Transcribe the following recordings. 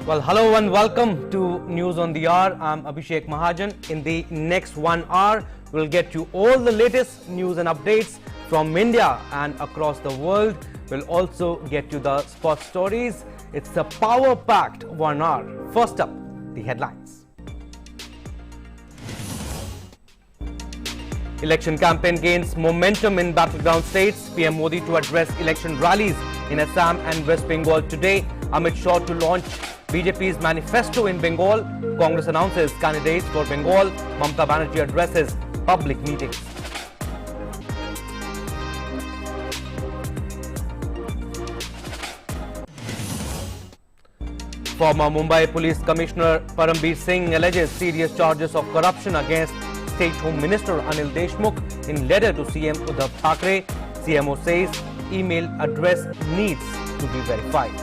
Well, hello and welcome to News on the Hour. I'm Abhishek Mahajan. In the next 1 hour, we'll get you all the latest news and updates from India and across the world. We'll also get you the sports stories. It's a power-packed 1 hour. First up, the headlines. Election campaign gains momentum in battleground states. PM Modi to address election rallies in Assam and West Bengal today. Amit Shah to launch BJP's manifesto in Bengal. Congress announces candidates for Bengal. Mamata Banerjee addresses public meetings. Former Mumbai Police Commissioner Parambir Singh alleges serious charges of corruption against State Home Minister Anil Deshmukh in letter to CM Uddhav Thackeray. CMO says email address needs to be verified.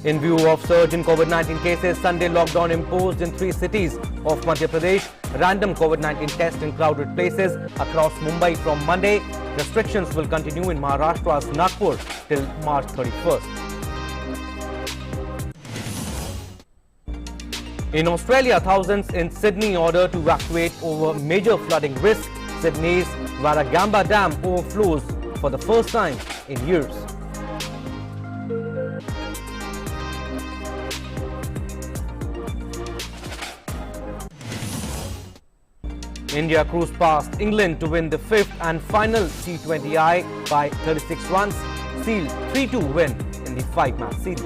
In view of surge in COVID-19 cases, Sunday lockdown imposed in 3 cities of Madhya Pradesh. Random COVID-19 tests in crowded places across Mumbai from Monday. Restrictions will continue in Maharashtra's Nagpur till March 31st. In Australia, thousands in Sydney ordered to evacuate over major flooding risk. Sydney's Warragamba Dam overflows for the first time in years. India cruised past England to win the 5th and final T20I by 36 runs, sealed 3-2 win in the 5-match series.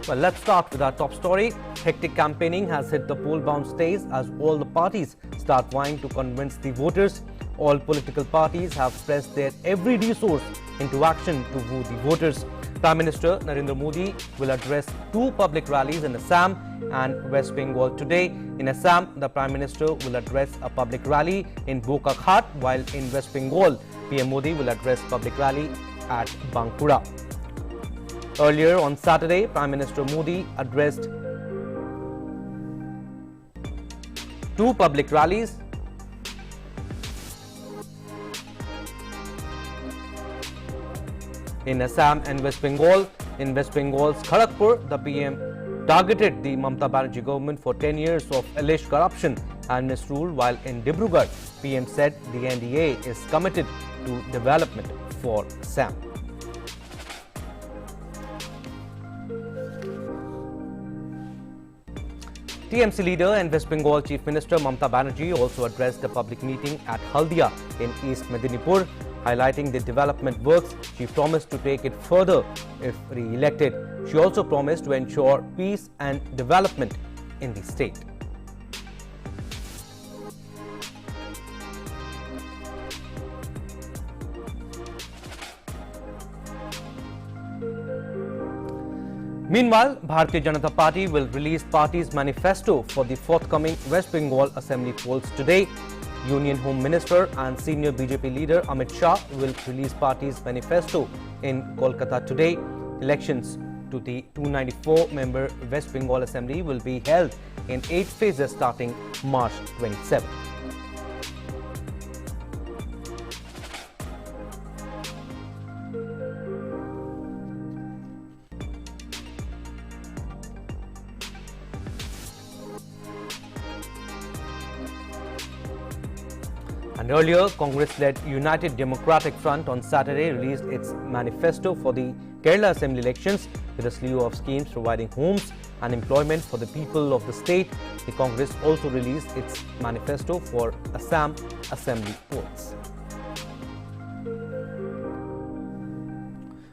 Well, let's start with our top story. Hectic campaigning has hit the poll-bound states as all the parties start vying to convince the voters. All political parties have pressed their every resource into action to woo the voters. Prime Minister Narendra Modi will address 2 public rallies in Assam and West Bengal today. In Assam, the Prime Minister will address a public rally in Bokakhat, while in West Bengal, PM Modi will address public rally at Bankura. Earlier on Saturday, Prime Minister Modi addressed 2 public rallies in Assam and West Bengal. In West Bengal's Kharagpur, the PM targeted the Mamata Banerjee government for 10 years of alleged corruption and misrule, while in Dibrugarh, PM said the NDA is committed to development for Assam. TMC leader and West Bengal Chief Minister Mamata Banerjee also addressed a public meeting at Haldia in East Medinipur. Highlighting the development works, she promised to take it further if re-elected. She also promised to ensure peace and development in the state. Meanwhile, Bharatiya Janata Party will release party's manifesto for the forthcoming West Bengal Assembly polls today. Union Home Minister and senior BJP leader Amit Shah will release party's manifesto in Kolkata today. Elections to the 294-member West Bengal Assembly will be held in 8 phases starting March 27. And earlier, Congress-led United Democratic Front on Saturday released its manifesto for the Kerala Assembly elections with a slew of schemes providing homes and employment for the people of the state. The Congress also released its manifesto for Assam Assembly polls.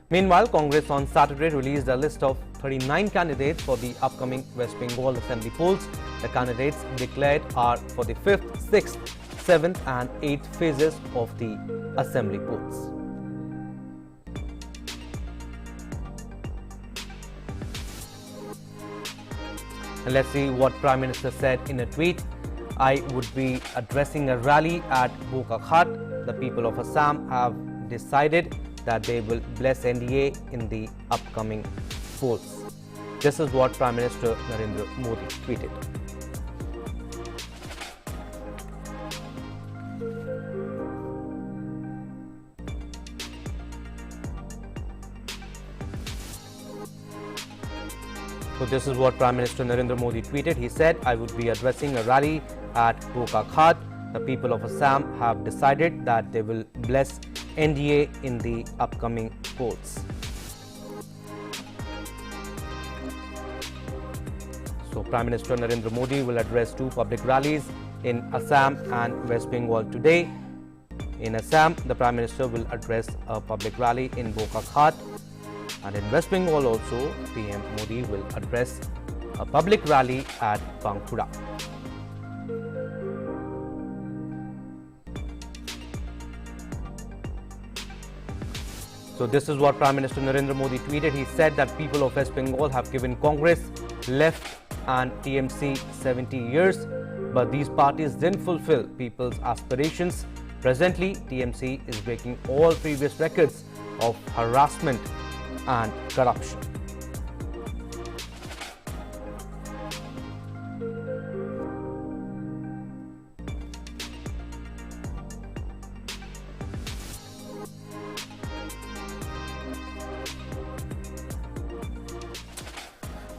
Meanwhile, Congress on Saturday released a list of 39 candidates for the upcoming West Bengal Assembly polls. The candidates declared are for the 5th, 6th, 7th and 8th phases of the Assembly polls. And let's see what Prime Minister said in a tweet. I would be addressing a rally at Bokakhat. The people of Assam have decided that they will bless NDA in the upcoming polls. This is what Prime Minister Narendra Modi tweeted. So this is what Prime Minister Narendra Modi tweeted. He said, "I would be addressing a rally at Bokakhat. The people of Assam have decided that they will bless NDA in the upcoming polls." So Prime Minister Narendra Modi will address two public rallies in Assam and West Bengal today. In Assam, the Prime Minister will address a public rally in Bokakhat, and in West Bengal also, PM Modi will address a public rally at Bankura. So this is what Prime Minister Narendra Modi tweeted. He said that people of West Bengal have given Congress, Left and TMC 70 years, but these parties didn't fulfill people's aspirations. Presently, TMC is breaking all previous records of harassment and corruption.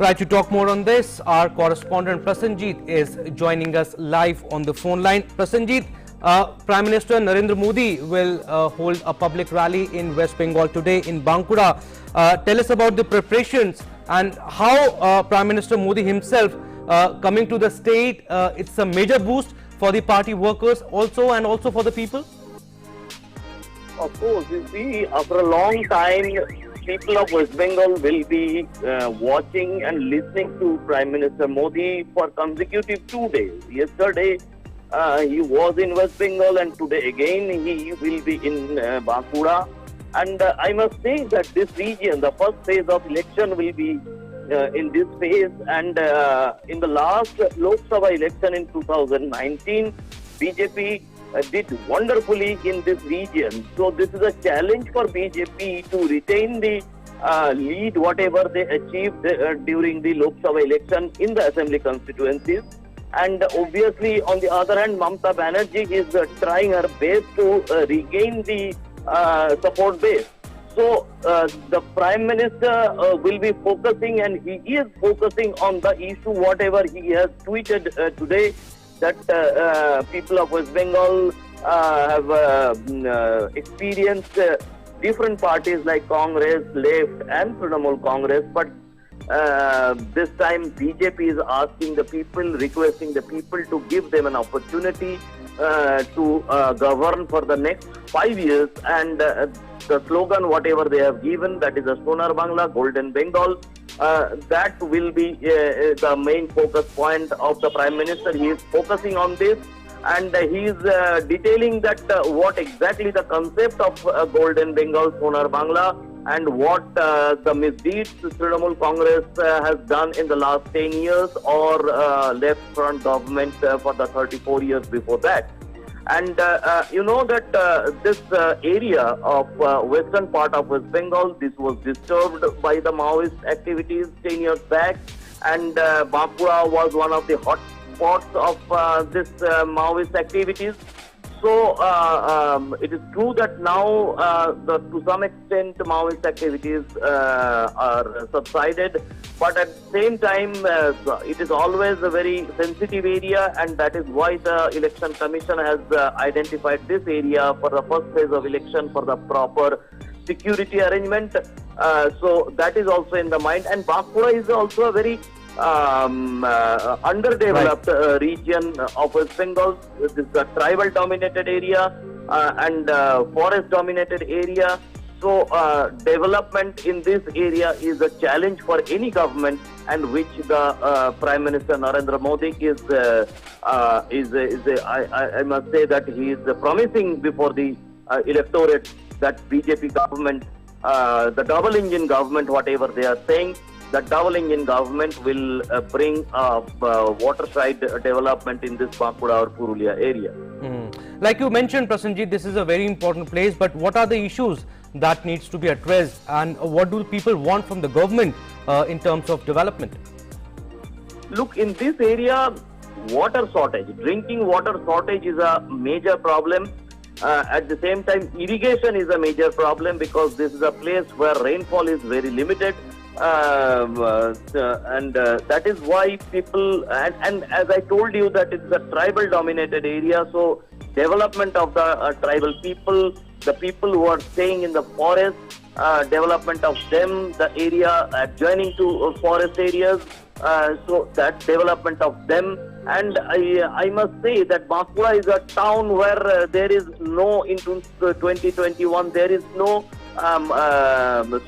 Right, to talk more on this, our correspondent Prasenjit is joining us live on the phone line. Prasenjit, Prime Minister Narendra Modi will hold a public rally in West Bengal today in Bankura. Tell us about the preparations and how Prime Minister Modi himself coming to the state. It's a major boost for the party workers also and also for the people. Of course, you see, after a long time, people of West Bengal will be watching and listening to Prime Minister Modi for consecutive 2 days. Yesterday, he was in West Bengal, and today again he will be in Bankura. And I must say that this region, the first phase of election will be in this phase. And in the last Lok Sabha election in 2019, BJP did wonderfully in this region. So this is a challenge for BJP to retain the lead, whatever they achieved during the Lok Sabha election in the assembly constituencies. And obviously, on the other hand, Mamata Banerjee is trying her best to regain the support base. So the Prime Minister will be focusing, and he is focusing on the issue, whatever he has tweeted today, that people of West Bengal have experienced different parties like Congress, Left and Trinamool Congress, but this time BJP is asking the people, requesting the people to give them an opportunity to govern for the next 5 years, and the slogan whatever they have given, that is a Sonar Bangla, Golden Bengal, that will be the main focus point of the Prime Minister. He is focusing on this, and he is detailing that what exactly the concept of Golden Bengal, Sonar Bangla, and what the misdeeds Trinamool Congress has done in the last 10 years, or left front government for the 34 years before that. And you know that this area of western part of West Bengal, this was disturbed by the Maoist activities 10 years back, and Bankura was one of the hot spots of this Maoist activities. So it is true that now to some extent Maoist activities are subsided, but at the same time it is always a very sensitive area, and that is why the Election Commission has identified this area for the first phase of election for the proper security arrangement. So that is also in the mind, and Bankura is also a very underdeveloped region of West Bengal. This is a tribal dominated area and forest dominated area. So development in this area is a challenge for any government, and which the Prime Minister Narendra Modi I must say that he is promising before the electorate that BJP government, the double engine government, whatever they are saying, the double engine government will bring waterside development in this Bankura or Purulia area. Like you mentioned, Prasenjit, this is a very important place, but what are the issues that needs to be addressed, and what do people want from the government in terms of development? Look, in this area, water shortage, drinking water shortage is a major problem. At the same time, irrigation is a major problem because this is a place where rainfall is very limited. That is why people, and as I told you that it's a tribal dominated area, so development of the tribal people, the people who are staying in the forest, development of them, the area adjoining to forest areas, so that development of them. And I must say that Bankura is a town where there is no, in 2021, there is no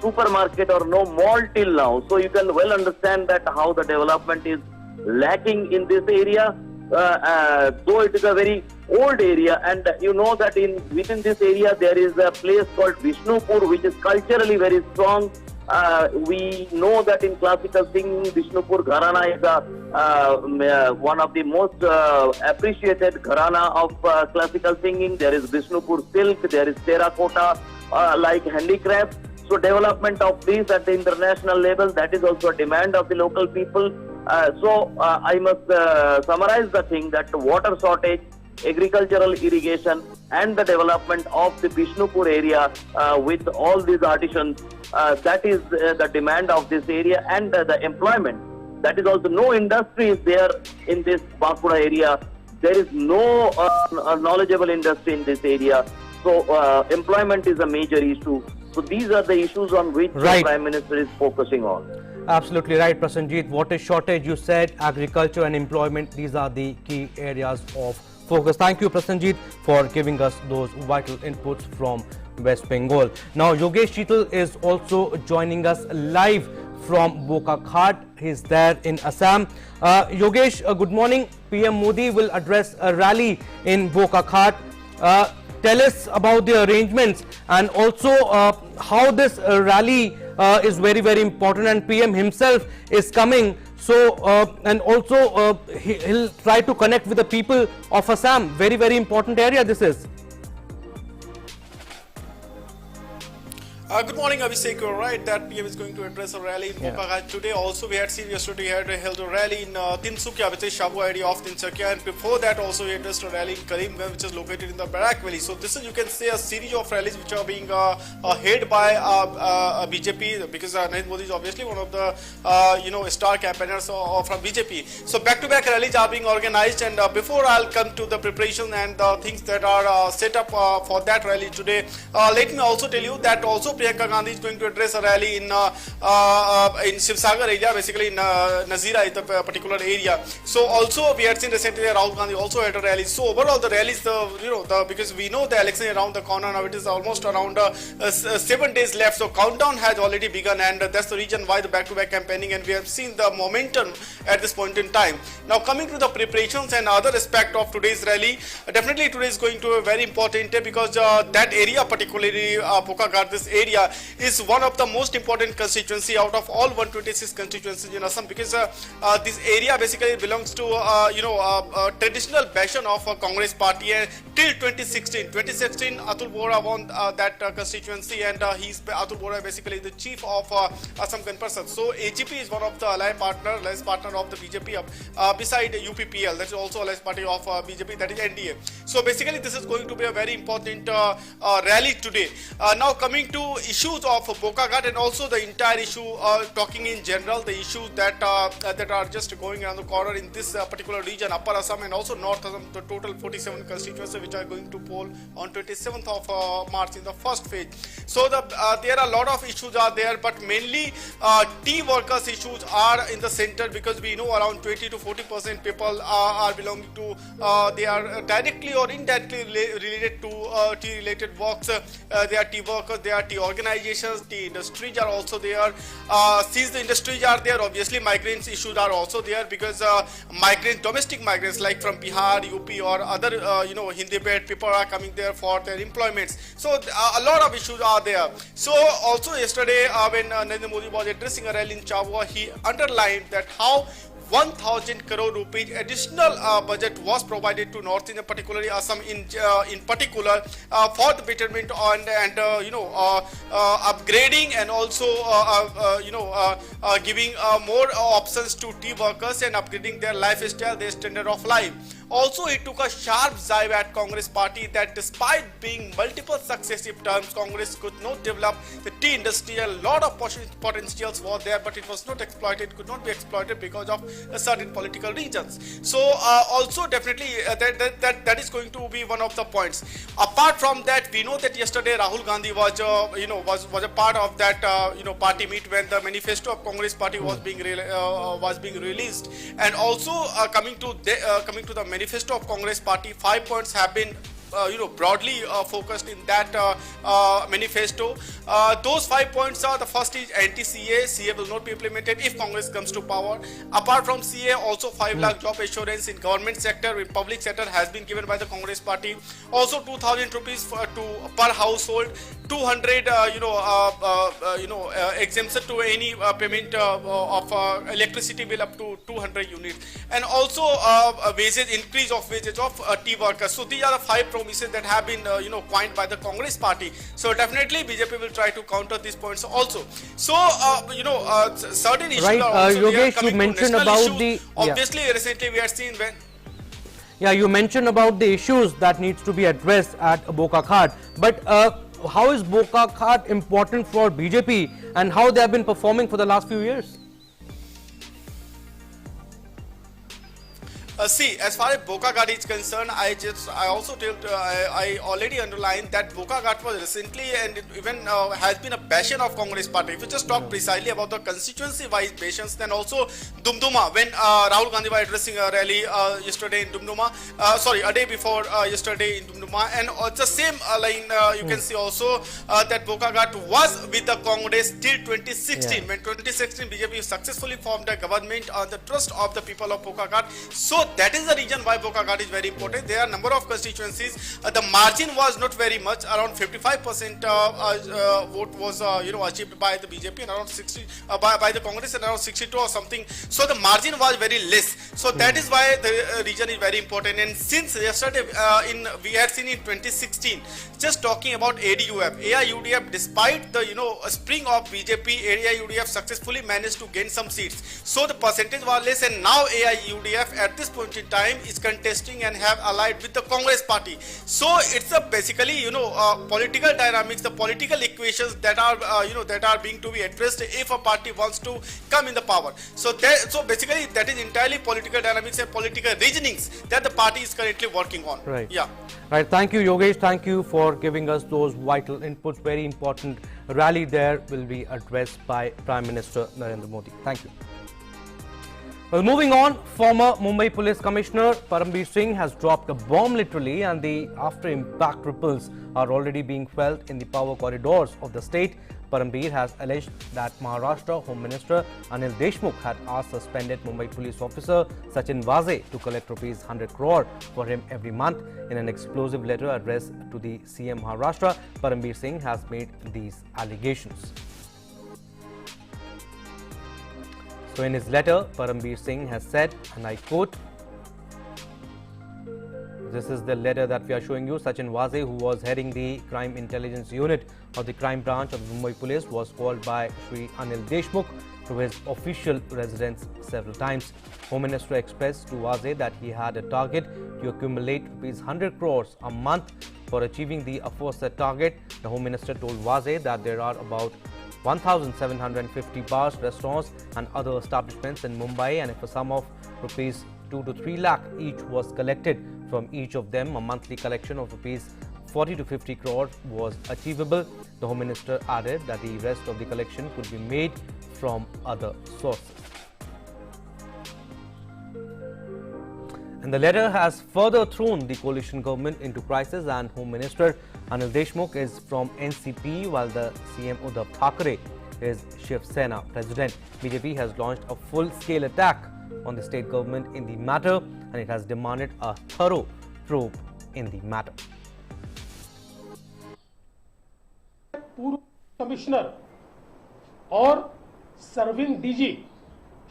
supermarket or no mall till now. So you can well understand that how the development is lacking in this area. Though it is a very old area, and you know that within this area there is a place called Vishnupur, which is culturally very strong. We know that in classical singing, Vishnupur Gharana is one of the most appreciated Gharana of classical singing. There is Vishnupur silk, there is terracotta like handicraft. So development of this at the international level, that is also a demand of the local people. I must summarize the thing that water shortage, agricultural irrigation, and the development of the Vishnupur area with all these artisans, that is the demand of this area, and the employment. That is also, no industry is there in this Bankura area. There is no knowledgeable industry in this area. So employment is a major issue. So these are the issues on which the Prime Minister is focusing on. Absolutely right, Prasenjit. Water shortage, you said, agriculture and employment, these are the key areas of focus. Thank you, Prasenjit, for giving us those vital inputs from West Bengal. Now, Yogesh Chital is also joining us live from Bokakhat. He's there in Assam. Yogesh, good morning. PM Modi will address a rally in Bokakhat. Tell us about the arrangements and also how this rally is very, very important, and PM himself is coming. So, and also he'll try to connect with the people of Assam. Very, very important area this is. Good morning, Abhishek. You're right that PM is going to address a rally in Bokakhat today. Also, we had seen yesterday he had held a rally in Tinsukia, which is Shabu area of Tinsukia, and before that also he addressed a rally in Karimganj, which is located in the Barak Valley. So this is, you can say, a series of rallies which are being held by BJP, because Narendra Modi is obviously one of the star campaigners from BJP. So back-to-back rallies are being organized, and before I'll come to the preparation and the things that are set up for that rally today, let me also tell you that also Priyanka Gandhi is going to address a rally in Shivsagar area, basically in Nazira is the particular area. So also we had seen recently Rahul Gandhi also had a rally. So overall the rallies, because we know the election is around the corner now, it is almost around 7 days left. So countdown has already begun, and that's the reason why the back-to-back campaigning, and we have seen the momentum at this point in time. Now coming to the preparations and other aspect of today's rally, definitely today is going to be very important because that area, particularly Bokakhat, this area is one of the most important constituency out of all 126 constituencies in Assam, because this area basically belongs to a traditional bastion of Congress party, and till 2016 Atul Bora won that constituency, and Atul Bora basically the chief of Assam Gan Parishad. So AGP is one of the alliance partner of the BJP beside UPPL, that is also alliance party of BJP, that is NDA. So basically this is going to be a very important rally today. Now coming to issues of Bokakhat and also the entire issue, talking in general, the issues that are just going around the corner in this particular region, Upper Assam and also North Assam, the total 47 constituencies which are going to poll on 27th of March in the first phase. So there are a lot of issues are there, but mainly tea workers issues are in the center, because we know around 20 to 40% people are belonging to, they are directly or indirectly related to tea related works. They are tea workers, they are tea organizations, tea industries are also there. Since the industries are there, obviously migrants issues are also there, because domestic migrants like from Bihar, UP or other Hindi belt people are coming there for their employments. So a lot of issues are there. So also yesterday when Narendra Modi was addressing a rally in Chavua, he underlined that how 1,000 crore rupees additional budget was provided to North India, particularly Assam in particular, for the betterment and upgrading and also giving more options to tea workers and upgrading their lifestyle, their standard of life. Also, it took a sharp dive at Congress party that despite being multiple successive terms, Congress could not develop the tea industry. A lot of potentials were there, but it was not exploited, could not be exploited because of certain political reasons. So, also definitely that is going to be one of the points. Apart from that, we know that yesterday Rahul Gandhi was a part of that party meet when the manifesto of Congress party was being released, and also coming to the manifesto of Congress party, 5 points have been broadly focused in that manifesto. Those 5 points are: the first is anti-CA. CA will not be implemented if Congress comes to power. Apart from CA, also 5 lakh job assurance in government sector, in public sector has been given by the Congress party. Also 2,000 rupees per household, 200 exemption to any payment of electricity bill up to 200 units, and also wages, increase of wages of tea workers. So these are the 5 promises that have been coined by the Congress party. So definitely BJP will try to counter these points also. So certain issues right, are also Yogesh, you mentioned about issues. Obviously, recently we had seen when. Yeah, you mentioned about the issues that needs to be addressed at Bokakhat, but how is Bokakhat important for BJP and how they have been performing for the last few years? See, as far as Bokakhat is concerned, I already underlined that Bokakhat was recently and even has been a passion of Congress party. If you just talk precisely about the constituency-wise passions, then also Dumduma, when Rahul Gandhi was addressing a rally yesterday in Dumduma, a day before yesterday in Dumduma, and the same line you can see also that Bokakhat was with the Congress till 2016. When 2016 BJP successfully formed a government on the trust of the people of Bokakhat. So that is the reason why Bokakhat is very important. There are a number of constituencies. The margin was not very much. Around 55% vote was achieved by the BJP and around 60 by the Congress and around 62 or something. So the margin was very less. So that is why the region is very important. And since yesterday we had seen in 2016, just talking about AIUDF, despite the spring of BJP, AIUDF successfully managed to gain some seats. So the percentage was less, and now AIUDF at this point in time is contesting and have allied with the Congress party. So it's basically political dynamics, the political equations that are being to be addressed if a party wants to come in the power. So basically that is entirely political dynamics and political reasonings that the party is currently working on. Right. Yeah. Right. Thank you, Yogesh. Thank you for giving us those vital inputs. Very important rally there will be addressed by Prime Minister Narendra Modi. Thank you. Well, moving on, former Mumbai Police Commissioner Parambir Singh has dropped a bomb literally, and the after-impact ripples are already being felt in the power corridors of the state. Parambir has alleged that Maharashtra Home Minister Anil Deshmukh had asked suspended Mumbai police officer Sachin Waze to collect rupees 100 crore for him every month. In an explosive letter addressed to the CM Maharashtra, Parambir Singh has made these allegations. So in his letter, Parambir Singh has said, and I quote, this is the letter that we are showing you. Sachin Waze, who was heading the crime intelligence unit of the crime branch of the Mumbai Police, was called by Shri Anil Deshmukh to his official residence several times. Home Minister expressed to Waze that he had a target to accumulate rupees 100 crores a month. For achieving the aforesaid target, the Home Minister told Waze that there are about 1,750 bars, restaurants and other establishments in Mumbai, and if a sum of rupees 2 to 3 lakh each was collected from each of them, a monthly collection of rupees 40 to 50 crore was achievable. The Home Minister added that the rest of the collection could be made from other sources. And the letter has further thrown the coalition government into crisis, and Home Minister Anil Deshmukh is from NCP while the CM Uddhav Thackeray is Shiv Sena president. BJP has launched a full-scale attack on the state government in the matter, and it has demanded a thorough probe in the matter. पूर्व commissioner और serving DG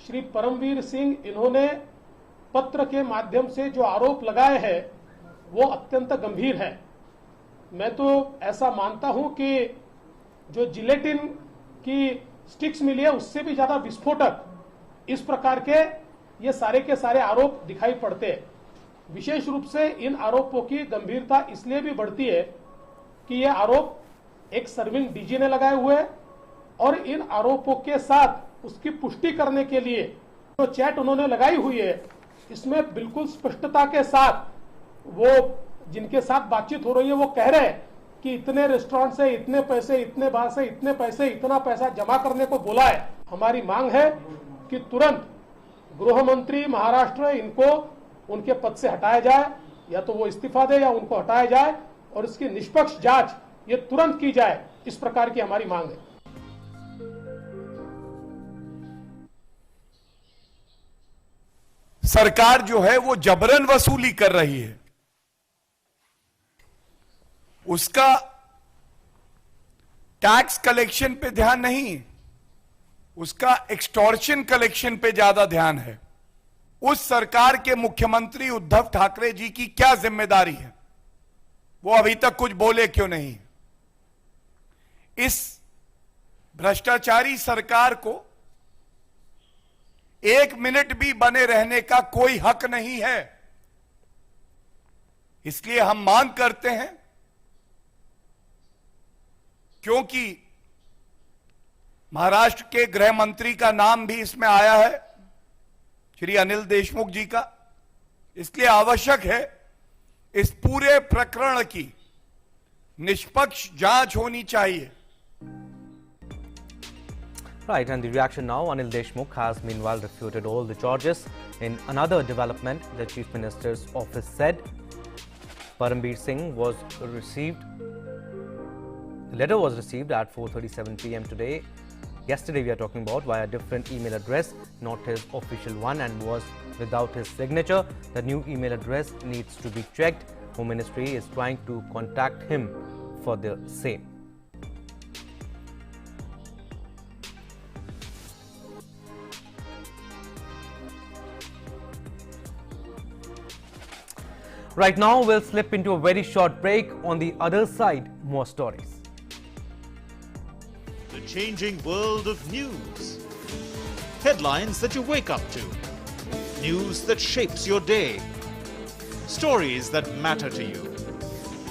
Shri Paramvir Singh इन्होंने पत्र के माध्यम से जो आरोप लगाए हैं वो अत्यंत गंभीर है। मैं तो ऐसा मानता हूं कि जो जिलेटिन की स्टिक्स मिली है उससे भी ज्यादा विस्फोटक इस प्रकार के ये सारे के सारे आरोप दिखाई पड़ते हैं। विशेष रूप से इन आरोपों की गंभीरता इसलिए भी बढ़ती है कि ये आरोप एक सर्विंग डीजी ने लगाए हुए हैं और इन आरोपों के साथ उसकी पुष्टि करने के लिए जो चैट उन्होंने लगाई हुई है इसमें बिल्कुल स्पष्टता के साथ वो जिनके साथ बातचीत हो रही है वो कह रहे हैं कि इतने रेस्टोरेंट से इतने पैसे, इतने बार से इतने पैसे, इतना पैसा जमा करने को बोला है। हमारी मांग है कि तुरंत गृह मंत्री महाराष्ट्र इनको उनके पद से हटाया जाए, या तो वो इस्तीफा दे या उनको हटाया जाए और इसकी निष्पक्ष जांच ये तुरंत की जाए, इस प्रकार की हमारी मांग है। सरकार जो है वो जबरन वसूली कर रही है, उसका टैक्स कलेक्शन पे ध्यान नहीं, उसका एक्सटॉर्शन कलेक्शन पे ज्यादा ध्यान है। उस सरकार के मुख्यमंत्री उद्धव ठाकरे जी की क्या जिम्मेदारी है, वो अभी तक कुछ बोले क्यों नहीं? इस भ्रष्टाचारी सरकार को एक मिनट भी बने रहने का कोई हक नहीं है। इसलिए हम मांग करते हैं, क्योंकि महाराष्ट्र के गृह मंत्री का नाम भी इसमें आया है, श्री अनिल देशमुख जी का, इसलिए आवश्यक है इस पूरे प्रकरण की निष्पक्ष जांच होनी चाहिए। Right, and the reaction now, Anil Deshmukh has meanwhile refuted all the charges. In another development, the Chief Minister's office said Parambir Singh was received, the letter was received at 4:37 p.m. today. Yesterday we are talking about via different email address, not his official one, and was without his signature. The new email address needs to be checked. Home Ministry is trying to contact him for the same. Right now, we'll slip into a very short break. On the other side, more stories. The changing world of news. Headlines that you wake up to. News that shapes your day. Stories that matter to you.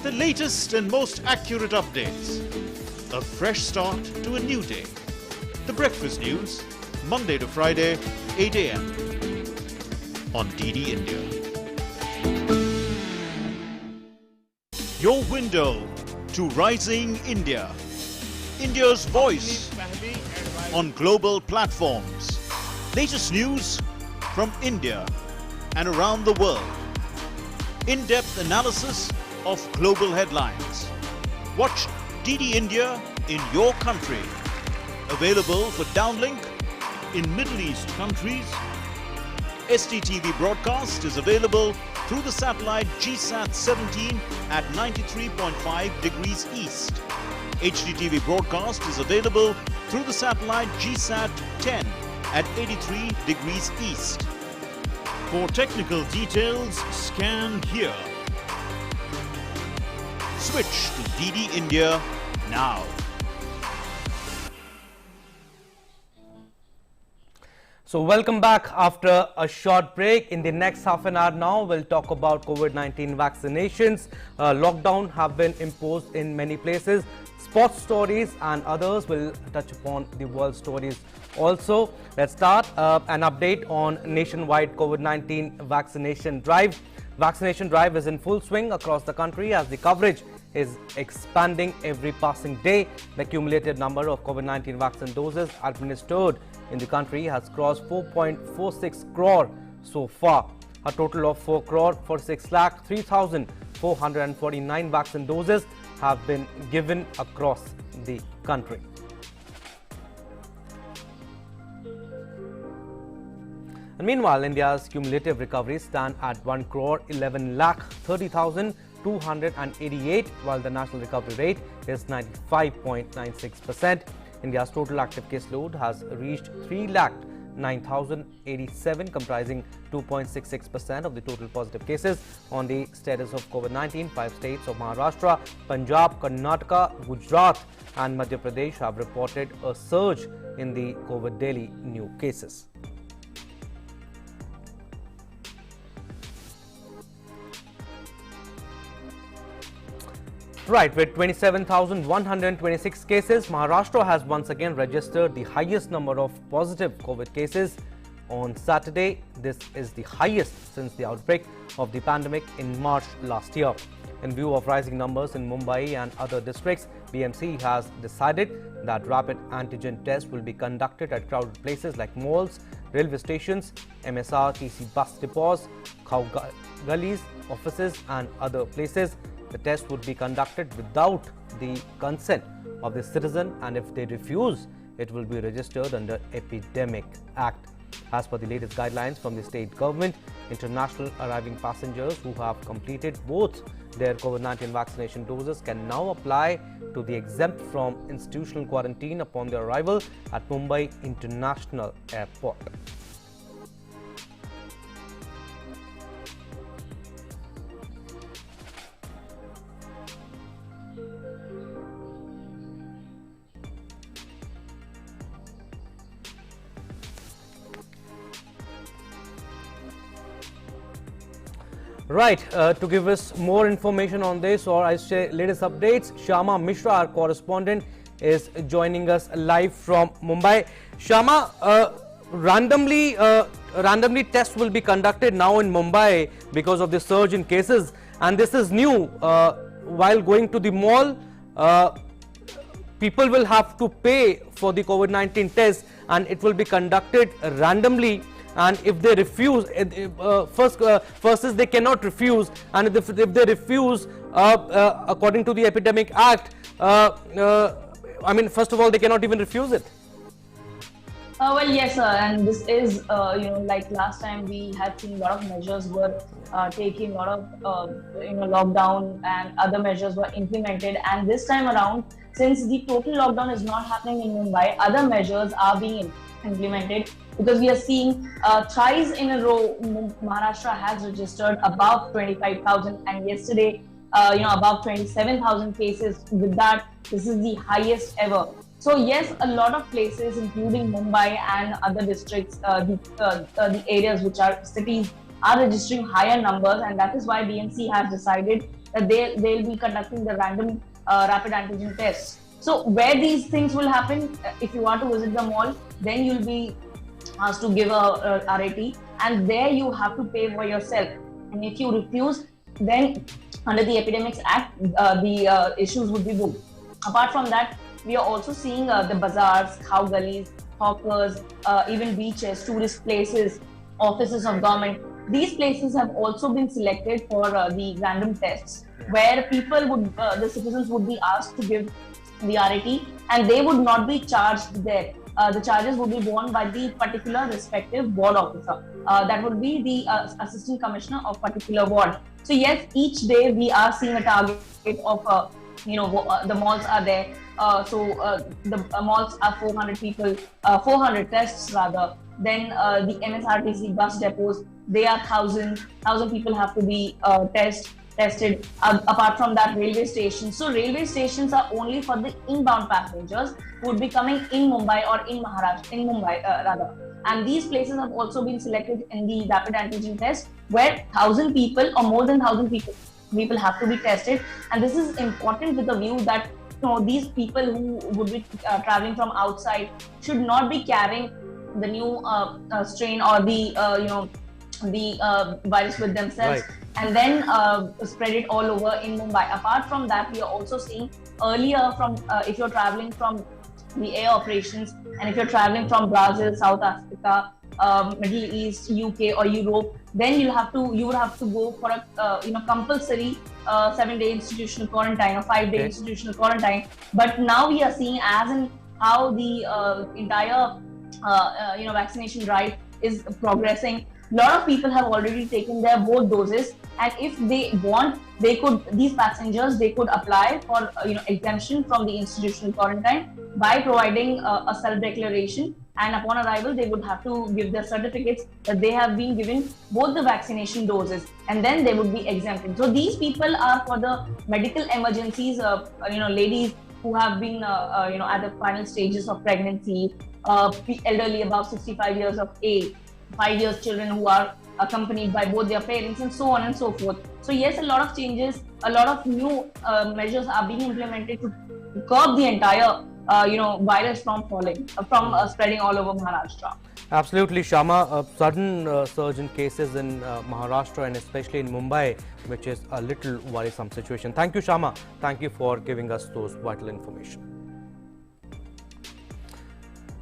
The latest and most accurate updates. A fresh start to a new day. The Breakfast News, Monday to Friday, 8 a.m. on DD India. Your window to rising India. India's voice on global platforms. Latest news from India and around the world. In-depth analysis of global headlines. Watch DD India in your country. Available for downlink in Middle East countries. STTV broadcast is available through the satellite GSAT 17 at 93.5 degrees east. HDTV broadcast is available through the satellite GSAT 10 at 83 degrees east. For technical details, scan here. Switch to DD India now. So welcome back after a short break. In the next half an hour now, we'll talk about COVID-19 vaccinations. Lockdown have been imposed in many places. Sports stories and others will touch upon the world stories also. Let's start an update on nationwide COVID-19 vaccination drive. Vaccination drive is in full swing across the country as the coverage is expanding every passing day. The cumulative number of COVID-19 vaccine doses administered in the country has crossed 4.46 crore so far. A total of 4 crore 46 lakh 3,449 vaccine doses have been given across the country. And meanwhile, India's cumulative recoveries stand at 1 crore 11 lakh 30,288, while the national recovery rate is 95.96%. India's total active caseload has reached 3 lakh 9,087, comprising 2.66% of the total positive cases. On the status of COVID-19, 5 states of Maharashtra, Punjab, Karnataka, Gujarat and Madhya Pradesh have reported a surge in the COVID daily new cases. Right, with 27,126 cases, Maharashtra has once again registered the highest number of positive COVID cases on Saturday. This is the highest since the outbreak of the pandemic in March last year. In view of rising numbers in Mumbai and other districts, BMC has decided that rapid antigen tests will be conducted at crowded places like malls, railway stations, MSRTC bus depots, cow gullies, offices and other places. The test would be conducted without the consent of the citizen, and if they refuse, it will be registered under Epidemic Act. As per the latest guidelines from the state government, international arriving passengers who have completed both their COVID-19 vaccination doses can now apply to be exempt from institutional quarantine upon their arrival at Mumbai International Airport. Right, to give us more information on this, or I say latest updates, Shama Mishra, our correspondent, is joining us live from Mumbai. Shama, randomly tests will be conducted now in Mumbai because of the surge in cases, and this is new. While going to the mall, people will have to pay for the COVID-19 test, and it will be conducted randomly. And if they refuse, first is they cannot refuse, and if they refuse, according to the Epidemic Act, I mean, first of all, they cannot even refuse it. Well, yes, sir, and this is, like last time we had seen a lot of measures were taken, a lot of, lockdown and other measures were implemented. And this time around, since the total lockdown is not happening in Mumbai, other measures are being implemented, because we are seeing thrice in a row, Maharashtra has registered above 25,000, and yesterday, above 27,000 cases. With that, this is the highest ever. So yes, a lot of places, including Mumbai and other districts, the areas which are cities, are registering higher numbers, and that is why BMC has decided that they'll be conducting the random rapid antigen tests. So where these things will happen, if you want to visit the mall, then you'll be asked to give a RAT, and there you have to pay for yourself. And if you refuse, then under the Epidemics Act, the issues would be booked. Apart from that, we are also seeing the bazaars, cow gullies, hawkers, even beaches, tourist places, offices of government. These places have also been selected for the random tests, where people would, the citizens would be asked to give the RAT, and they would not be charged there. The charges would be borne by the particular respective ward officer. That would be the assistant commissioner of particular ward. So yes, each day we are seeing a target of, the malls are there. The malls are 400 people, 400 tests rather. Then the MSRTC bus depots, they are 1,000 people have to be tested. Apart from that, railway stations. So railway stations are only for the inbound passengers who would be coming in Mumbai or in Maharashtra, in Mumbai rather. And these places have also been selected in the rapid antigen test, where 1,000 people or more than 1,000 people have to be tested. And this is important with the view that these people who would be traveling from outside should not be carrying the new strain or the virus with themselves, right, and then spread it all over in Mumbai. Apart from that, we are also seeing earlier from if you're traveling from the air operations, and if you're traveling from Brazil, South Africa, Middle East, UK or Europe, then you would have to go for a compulsory 7-day institutional quarantine or 5-day institutional quarantine. But now we are seeing, as in how the entire vaccination drive is progressing. A lot of people have already taken their both doses, and if they want, these passengers could apply for exemption from the institutional quarantine by providing a self-declaration, and upon arrival they would have to give their certificates that they have been given both the vaccination doses, and then they would be exempted. So these people are for the medical emergencies, ladies who have been at the final stages of pregnancy, elderly above 65 years of age, 5 years children who are accompanied by both their parents, and so on and so forth. So yes, a lot of changes, a lot of new measures are being implemented to curb the entire virus from spreading all over Maharashtra. Absolutely, Shama. A sudden surge in cases in Maharashtra and especially in Mumbai, which is a little worrisome situation. Thank you, Shama. Thank you for giving us those vital information.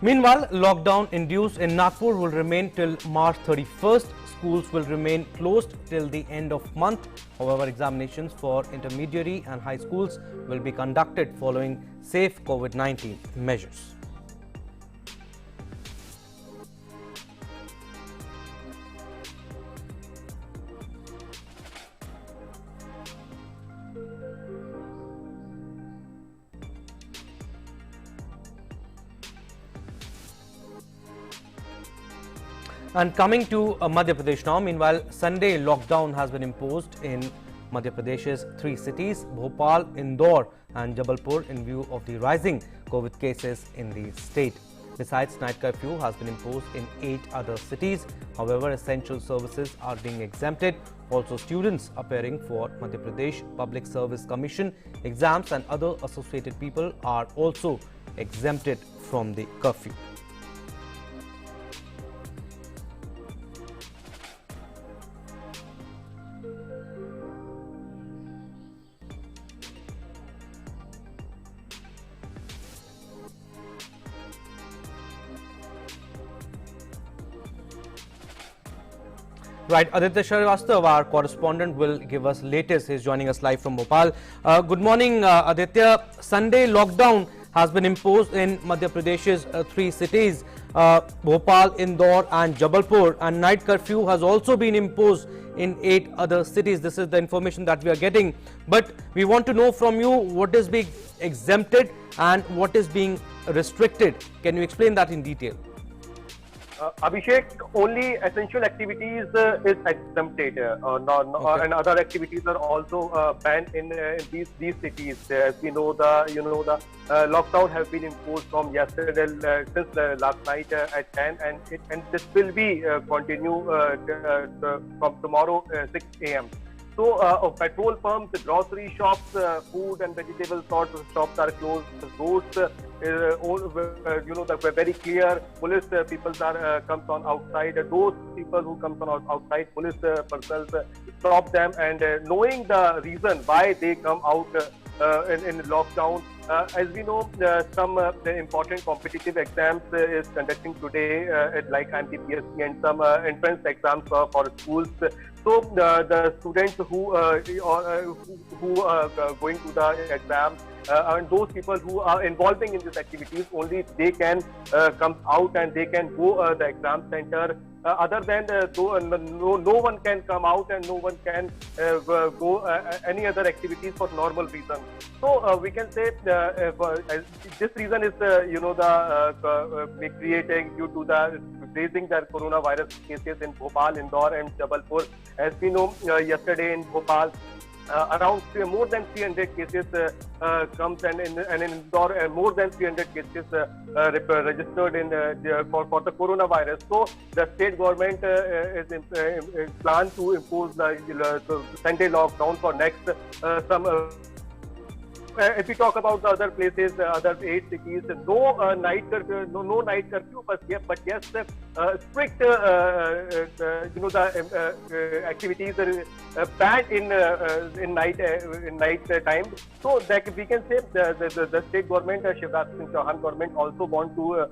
Meanwhile, lockdown induced in Nagpur will remain till March 31st. Schools will remain closed till the end of month. However, examinations for intermediary and high schools will be conducted following safe COVID-19 measures. And coming to Madhya Pradesh now, meanwhile, Sunday lockdown has been imposed in Madhya Pradesh's 3 cities, Bhopal, Indore and Jabalpur, in view of the rising COVID cases in the state. Besides, night curfew has been imposed in 8 other cities. However, essential services are being exempted. Also, students appearing for Madhya Pradesh Public Service Commission exams and other associated people are also exempted from the curfew. Right, Aditya Shrivastava, our correspondent, will give us latest. He's joining us live from Bhopal. Good morning, Aditya. Sunday lockdown has been imposed in Madhya Pradesh's 3 cities, Bhopal, Indore and Jabalpur, and night curfew has also been imposed in 8 other cities. This is the information that we are getting. But we want to know from you what is being exempted and what is being restricted. Can you explain that in detail? Abhishek, only essential activities is exempted, okay. And other activities are also banned in these cities. As we know, the lockdown has been imposed from yesterday, since last night at 10, and this will be continue from tomorrow 6 a.m. So, petrol pumps, grocery shops, food and vegetable sort of shops are closed. Roads, they're very clear. Police people are comes on outside. Those people who comes on outside, police persons stop them, and knowing the reason why they come out in lockdown. As we know, some important competitive exams is conducting today, like MPPSC and some entrance exams for schools. So the students who are going to the exam and those people who are involving in these activities, only they can come out and they can go the exam center. Other than no one can come out and no one can go any other activities for normal reason. So we can say this reason is creating due to the raising the coronavirus cases in Bhopal, Indore and Jabalpur. As we know, yesterday in Bhopal, around more than 300 cases comes, and in Indore more than 300 cases registered in for the coronavirus. So the state government is planned to impose the Sunday lockdown for next some. If we talk about the other places, other 8 cities, no night curfew, no night curfew, but yes, strict, activities are banned in night time. So that we can say the state government, Shivraj Singh Chauhan government, also want to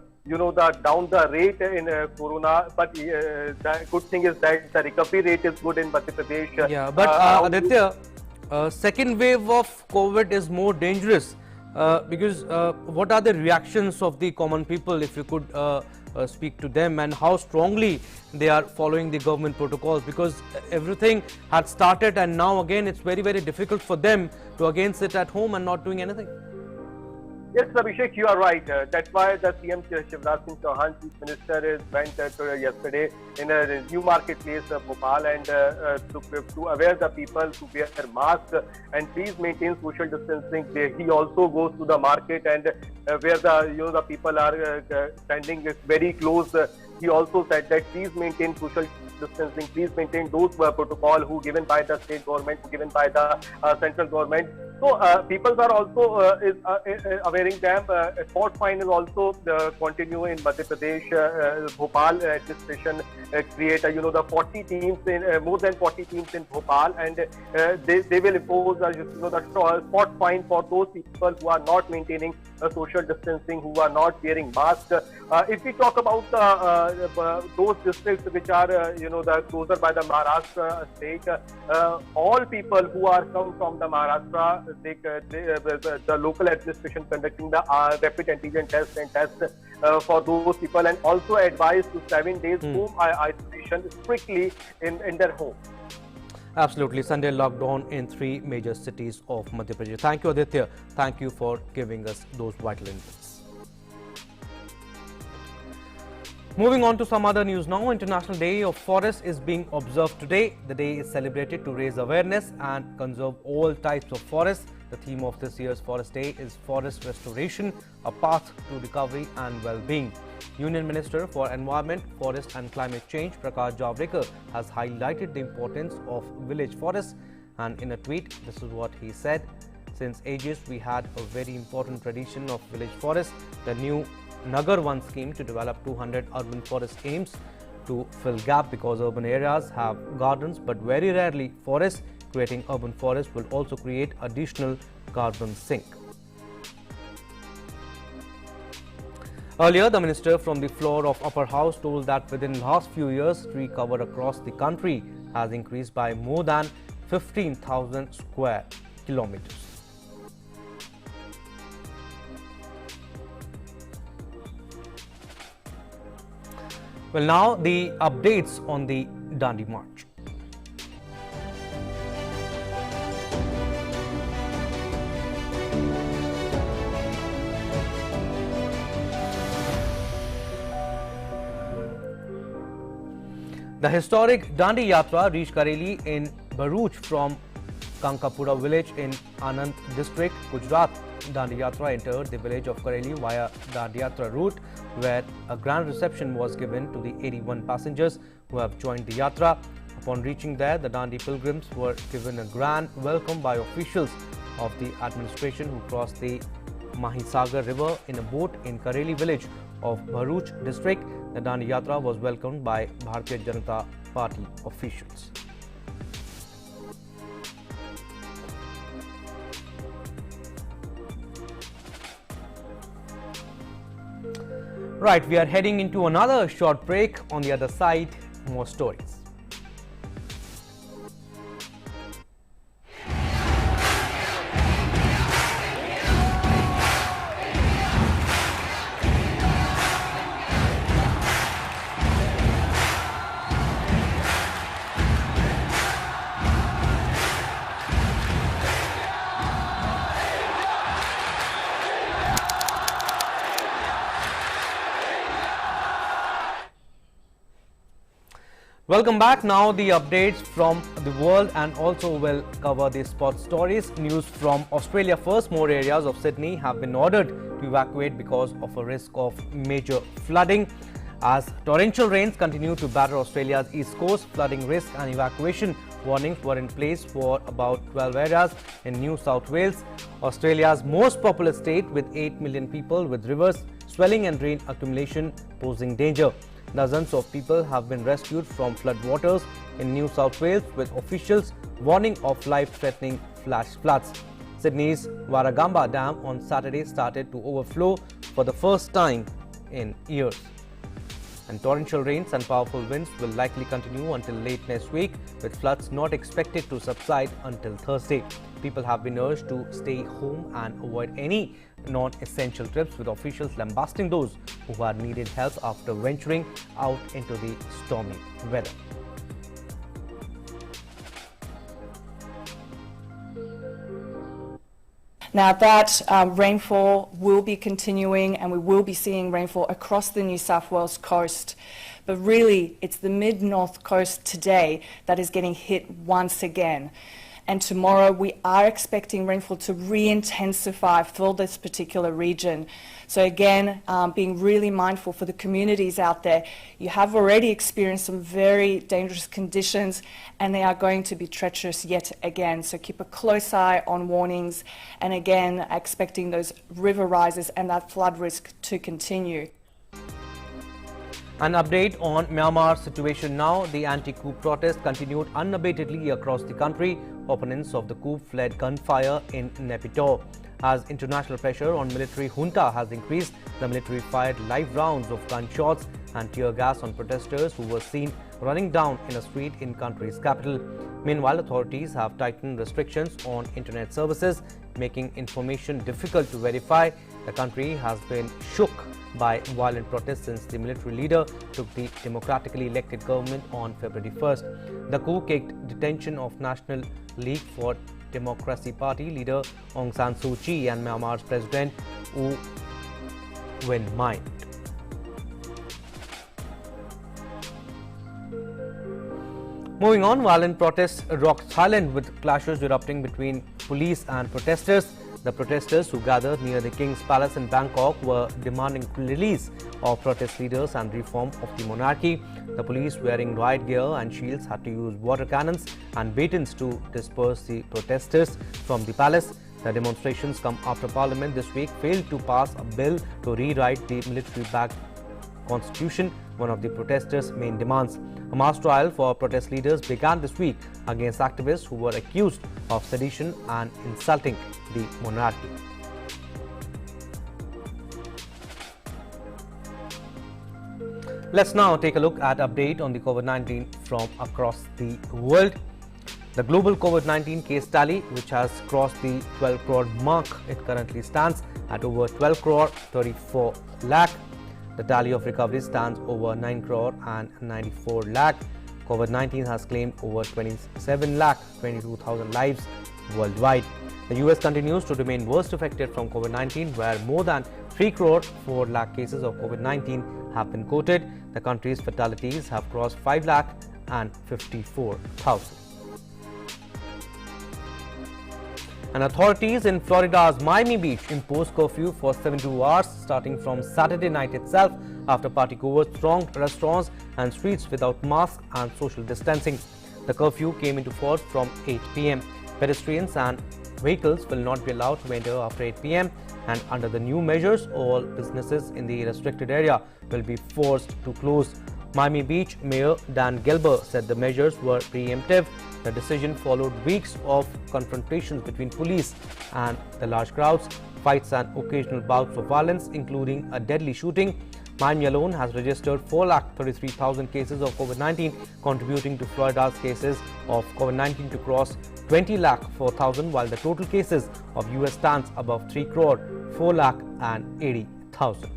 down the rate in corona, but the good thing is that the recovery rate is good in Madhya Pradesh. Yeah, but Aditya, second wave of COVID is more dangerous because what are the reactions of the common people, if you could speak to them, and how strongly they are following the government protocols, because everything had started and now again it's very, very difficult for them to again sit at home and not doing anything. Yes, Abhishek, you are right. That's why the CM Shivraj Singh Chauhan, Chief Minister, went yesterday in a new marketplace, Bhopal, and to aware the people to wear their masks and please maintain social distancing. He also goes to the market and where the people are standing very close. He also said that please maintain social distancing, please maintain those protocol who given by the state government, who given by the central government. So people are also awareing them. Sport fine is also continue in Madhya Pradesh. Bhopal administration create the 40 teams in more than 40 teams in Bhopal, and they will impose the sport fine for those people who are not maintaining social distancing, who are not wearing masks. If we talk about those districts which are the closer by the Maharashtra state, all people who are come from the Maharashtra, the local administration conducting the rapid antigen test and test for those people, and also advised to 7 days home isolation strictly in their home. Absolutely. Sunday lockdown in 3 major cities of Madhya Pradesh. Thank you, Aditya. Thank you for giving us those vital inputs. Moving on to some other news now. International Day of Forest is being observed today. The day is celebrated to raise awareness and conserve all types of forests. The theme of this year's Forest Day is Forest Restoration, a path to recovery and well-being. Union Minister for Environment, Forest and Climate Change, Prakash Javadekar, has highlighted the importance of village forests, and in a tweet, this is what he said. Since ages, we had a very important tradition of village forests. The new Nagar One scheme to develop 200 urban forest aims to fill gap because urban areas have gardens but very rarely forests. Creating urban forests will also create additional carbon sink. Earlier, the minister from the floor of Upper House told that within the last few years, tree cover across the country has increased by more than 15,000 square kilometers. Well, now the updates on the Dandi March. The historic Dandi Yatra reached Kareli in Bharuch from Kankapura village in Anand district, Gujarat. Dandi Yatra entered the village of Kareli via Dandi Yatra route, where a grand reception was given to the 81 passengers who have joined the Yatra. Upon reaching there, the Dandi pilgrims were given a grand welcome by officials of the administration who crossed the Mahisagar river in a boat in Kareli village of Bharuch district. The Dandi Yatra was welcomed by Bharatiya Janata Party officials. Right, we are heading into another short break. On the other side, more stories. Welcome back. Now the updates from the world, and also will cover the sports stories. News from Australia first. More areas of Sydney have been ordered to evacuate because of a risk of major flooding. As torrential rains continue to batter Australia's east coast, flooding risk and evacuation warnings were in place for about 12 areas in New South Wales, Australia's most populous state with 8 million people, with rivers, swelling and rain accumulation posing danger. Dozens of people have been rescued from floodwaters in New South Wales, with officials warning of life-threatening flash floods. Sydney's Warragamba Dam on Saturday started to overflow for the first time in years. And torrential rains and powerful winds will likely continue until late next week, with floods not expected to subside until Thursday. People have been urged to stay home and avoid any non-essential trips, with officials lambasting those who are needed help after venturing out into the stormy weather. Now that rainfall will be continuing, and we will be seeing rainfall across the New South Wales coast. But really, it's the mid-north coast today that is getting hit once again. And tomorrow we are expecting rainfall to re-intensify for this particular region. So again, being really mindful for the communities out there. You have already experienced some very dangerous conditions, and they are going to be treacherous yet again. So keep a close eye on warnings, and again, expecting those river rises and that flood risk to continue. An update on Myanmar's situation now. The anti-coup protest continued unabatedly across the country. Opponents of the coup fled gunfire in Naypyidaw. As international pressure on military junta has increased, the military fired live rounds of gunshots and tear gas on protesters who were seen running down in a street in country's capital. Meanwhile, authorities have tightened restrictions on internet services, making information difficult to verify. The country has been shook by violent protests since the military leader took the democratically elected government on February 1st. The coup kicked detention of National League for Democracy Party leader Aung San Suu Kyi and Myanmar's President U Win Myint. Moving on, violent protests rocked Thailand with clashes erupting between police and protesters. The protesters who gathered near the King's Palace in Bangkok were demanding release of protest leaders and reform of the monarchy. The police, wearing riot gear and shields, had to use water cannons and batons to disperse the protesters from the palace. The demonstrations come after Parliament this week failed to pass a bill to rewrite the military-backed constitution, one of the protesters' main demands. A mass trial for protest leaders began this week against activists who were accused of sedition and insulting the monarchy. Let's now take a look at update on the COVID-19 from across the world. The global COVID-19 case tally, which has crossed the 12 crore mark, it currently stands at over 12 crore 34 lakh. The tally of recovery stands over 9 crore and 94 lakh. COVID-19 has claimed over 27 lakh 22,000 lives worldwide. The US continues to remain worst affected from COVID-19, where more than 3 crore 4 lakh cases of COVID-19 have been quoted. The country's fatalities have crossed 5 lakh and 54,000. And authorities in Florida's Miami Beach imposed curfew for 72 hours starting from Saturday night itself after partygoers thronged restaurants and streets without masks and social distancing. The curfew came into force from 8 p.m. Pedestrians and vehicles will not be allowed to enter after 8 p.m. and under the new measures, all businesses in the restricted area will be forced to close. Miami Beach Mayor Dan Gelber said the measures were preemptive. The decision followed weeks of confrontations between police and the large crowds, fights and occasional bouts of violence, including a deadly shooting. Miami alone has registered 433,000 cases of COVID-19, contributing to Florida's cases of COVID-19 to cross 20,04,000, while the total cases of US stands above 3 crore 4,80,000.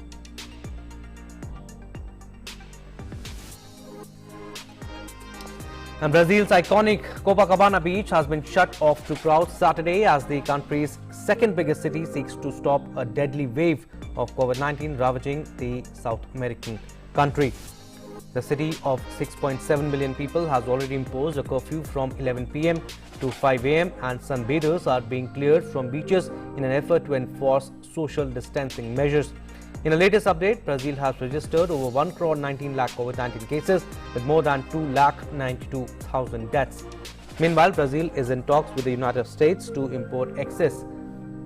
And Brazil's iconic Copacabana beach has been shut off to crowds Saturday as the country's second biggest city seeks to stop a deadly wave of COVID-19 ravaging the South American country. The city of 6.7 million people has already imposed a curfew from 11 p.m. to 5 a.m. and sunbathers are being cleared from beaches in an effort to enforce social distancing measures. In the latest update, Brazil has registered over 1 crore 19 lakh COVID-19 cases with more than 2 lakh 92,000 deaths. Meanwhile, Brazil is in talks with the United States to import excess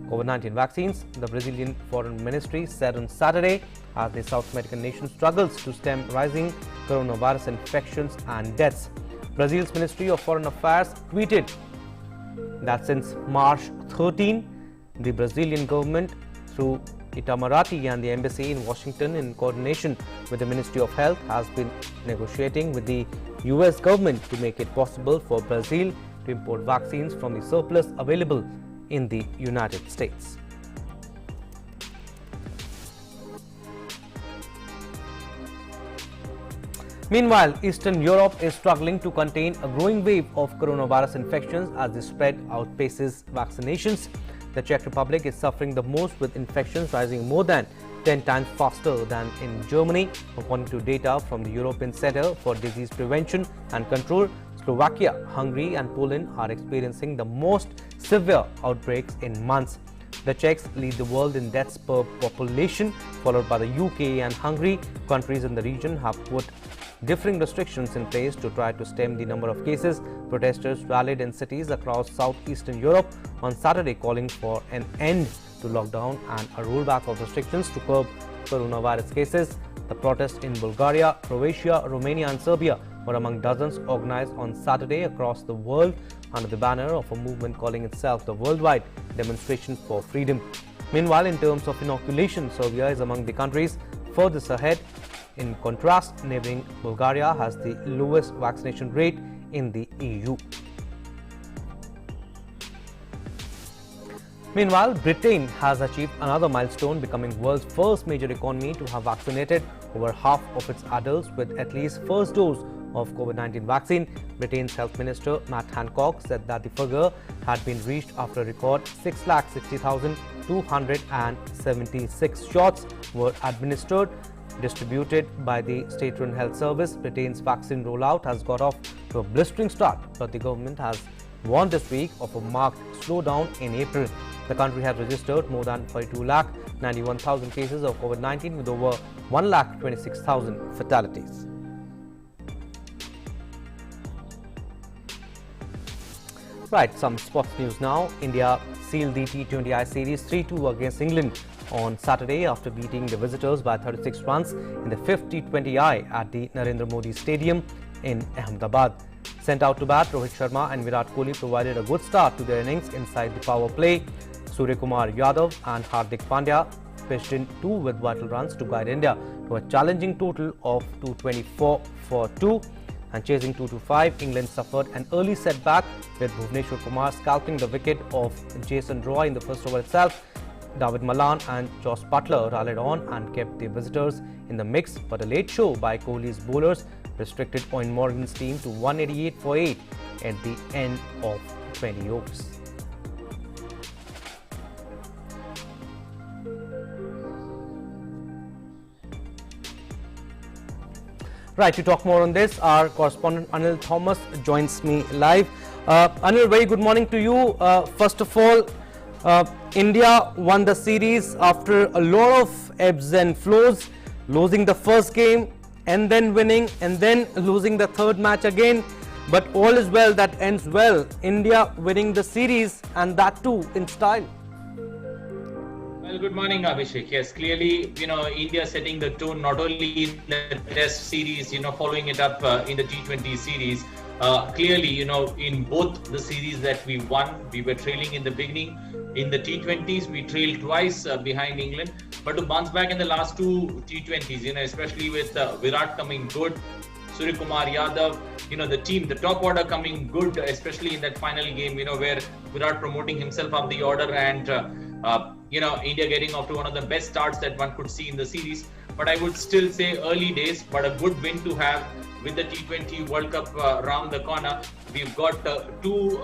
COVID-19 vaccines. The Brazilian Foreign Ministry said on Saturday as the South American nation struggles to stem rising coronavirus infections and deaths. Brazil's Ministry of Foreign Affairs tweeted that since March 13, the Brazilian government through Itamaraty and the embassy in Washington in coordination with the Ministry of Health has been negotiating with the US government to make it possible for Brazil to import vaccines from the surplus available in the United States. Meanwhile, Eastern Europe is struggling to contain a growing wave of coronavirus infections as the spread outpaces vaccinations. The Czech Republic is suffering the most, with infections rising more than 10 times faster than in Germany. According to data from the European Center for Disease Prevention and Control, Slovakia, Hungary and Poland are experiencing the most severe outbreaks in months. The Czechs lead the world in deaths per population, followed by the UK and Hungary. Countries in the region have put differing restrictions in place to try to stem the number of cases. Protesters rallied in cities across southeastern Europe on Saturday, calling for an end to lockdown and a rollback of restrictions to curb coronavirus cases. The protests in Bulgaria, Croatia, Romania and Serbia were among dozens organized on Saturday across the world under the banner of a movement calling itself the Worldwide Demonstration for Freedom. Meanwhile, in terms of inoculation, Serbia is among the countries furthest ahead. In contrast, neighboring Bulgaria has the lowest vaccination rate in the EU. Meanwhile, Britain has achieved another milestone, becoming world's first major economy to have vaccinated over half of its adults with at least first dose of COVID-19 vaccine. Britain's Health Minister Matt Hancock said that the figure had been reached after a record 660,276 shots were administered, distributed by the state-run health service. Britain's vaccine rollout has got off to a blistering start, but the government has warned this week of a marked slowdown in April. The country has registered more than 42,91,000 cases of COVID-19 with over 1,26,000 fatalities. Right, some sports news now. India sealed the T20I series 3-2 against England on Saturday after beating the visitors by 36 runs in the 5th T20I at the Narendra Modi Stadium in Ahmedabad. Sent out to bat, Rohit Sharma and Virat Kohli provided a good start to their innings inside the power play. Suryakumar Yadav and Hardik Pandya pitched in 2 with vital runs to guide India to a challenging total of 224 for 2. And chasing 2-5, England suffered an early setback with Bhuvneshwar Kumar scalping the wicket of Jason Roy in the first over itself. David Malan and Josh Butler rallied on and kept the visitors in the mix, but a late show by Kohli's bowlers restricted Owen Morgan's team to 188 for 8 at the end of 20 overs. Right, to talk more on this, our correspondent Anil Thomas joins me live. Anil, very good morning to you. First of all, India won the series after a lot of ebbs and flows, losing the first game and then winning and then losing the third match again. But all is well that ends well. India winning the series, and that too in style. Well, good morning, Abhishek. Yes, clearly, India setting the tone not only in the Test series, following it up in the T20 series. Clearly, in both the series that we won, we were trailing in the beginning. In the T20s, we trailed twice behind England. But to bounce back in the last 2 T20s, especially with Virat coming good, Suryakumar Yadav, the team, the top order coming good, especially in that final game, where Virat promoting himself up the order and India getting off to one of the best starts that one could see in the series. But I would still say early days, but a good win to have with the T20 World Cup around the corner. We've got 2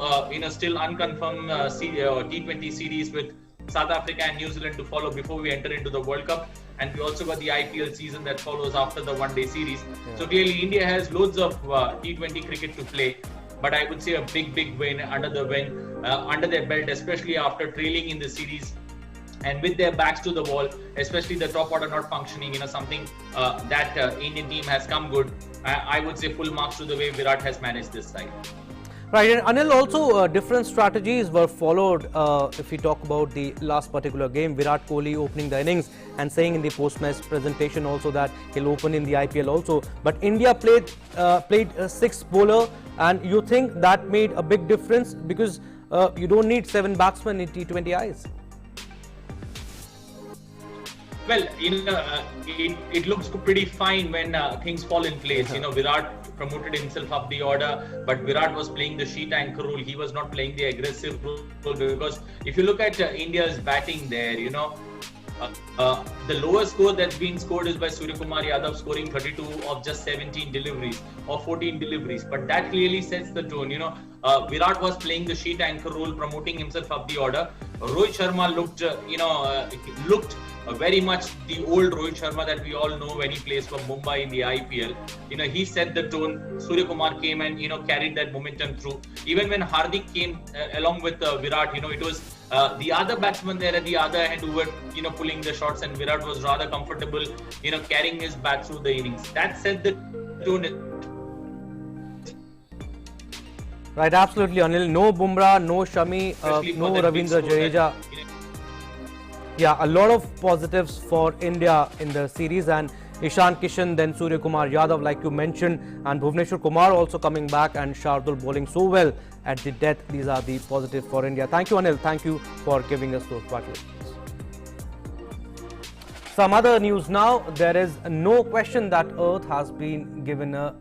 still unconfirmed T20 series with South Africa and New Zealand to follow before we enter into the World Cup. And we also got the IPL season that follows after the one-day series. Yeah. So clearly India has loads of T20 cricket to play. But I would say a big win under their belt, especially after trailing in the series and with their backs to the wall, especially the top order not functioning, something that Indian team has come good. I would say full marks to the way Virat has managed this side. Right, and Anil, also different strategies were followed. If we talk about the last particular game, Virat Kohli opening the innings and saying in the post-match presentation also that he'll open in the IPL also. But India played a 6th bowler, and you think that made a big difference because you don't need 7 batsmen in T20Is. Well, it looks pretty fine when things fall in place. Virat promoted himself up the order, but Virat was playing the sheet anchor role. He was not playing the aggressive role because if you look at India's batting there, the lowest score that's been scored is by Suryakumar Yadav, scoring 32 of just 17 deliveries or 14 deliveries. But that clearly sets the tone. Virat was playing the sheet anchor role, promoting himself up the order. Rohit Sharma looked, looked very much the old Rohit Sharma that we all know when he plays for Mumbai in the IPL. He set the tone. Surya Kumar came and carried that momentum through. Even when Hardik came along with Virat, it was the other batsman there at the other end who were pulling the shots, and Virat was rather comfortable carrying his bat through the innings. That set the tone. Right, absolutely, Anil. No Bumrah, no Shami, no Ravindra Jadeja. Yeah, a lot of positives for India in the series, and Ishan Kishan, then Surya Kumar Yadav, like you mentioned, and Bhuvneshwar Kumar also coming back, and Shardul bowling so well at the death. These are the positives for India. Thank you, Anil. Thank you for giving us those battles. Some other news now. There is no question that Earth has been given a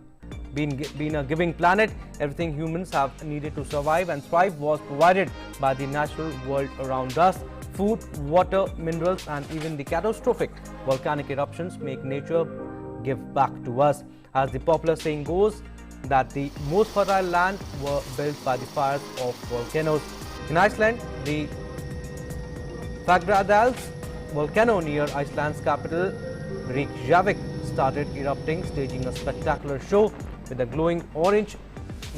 giving planet. Everything humans have needed to survive and thrive was provided by the natural world around us. Food, water, minerals, and even the catastrophic volcanic eruptions make nature give back to us. As the popular saying goes, that the most fertile land were built by the fires of volcanoes. In Iceland, the Fagradals volcano near Iceland's capital Reykjavik started erupting, staging a spectacular show with a glowing orange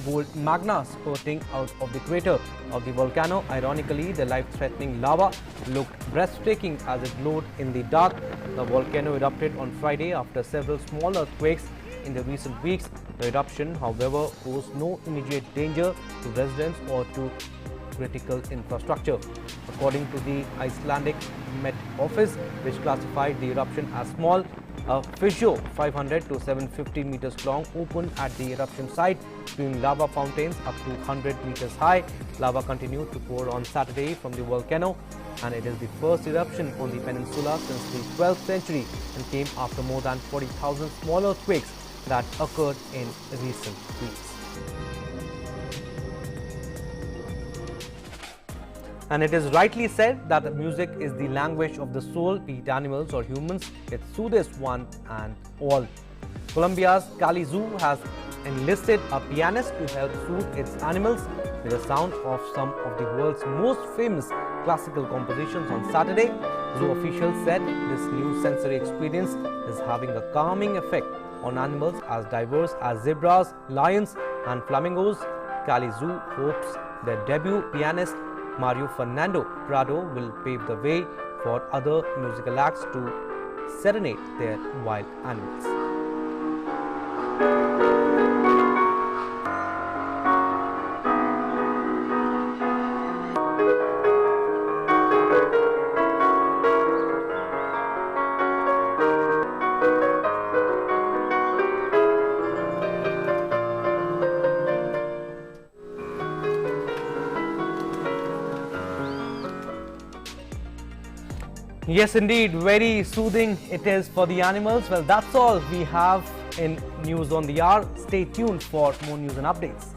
gold magma spurting out of the crater of the volcano. Ironically, the life-threatening lava looked breathtaking as it glowed in the dark. The volcano erupted on Friday after several small earthquakes in the recent weeks. The eruption, however, posed no immediate danger to residents or to critical infrastructure. According to the Icelandic Met Office, which classified the eruption as small, a fissure 500 to 750 meters long opened at the eruption site, spewing lava fountains up to 100 meters high. Lava continued to pour on Saturday from the volcano, and it is the first eruption on the peninsula since the 12th century and came after more than 40,000 small earthquakes that occurred in recent weeks. And it is rightly said that music is the language of the soul, be it animals or humans. It soothes one and all. Colombia's Cali Zoo has enlisted a pianist to help soothe its animals with the sound of some of the world's most famous classical compositions on Saturday. Zoo officials said this new sensory experience is having a calming effect on animals as diverse as zebras, lions, and flamingos. Cali Zoo hopes their debut pianist Mario Fernando Prado will pave the way for other musical acts to serenade their wild animals. Yes, indeed, very soothing it is for the animals. Well, that's all we have in News on the Hour. Stay tuned for more news and updates.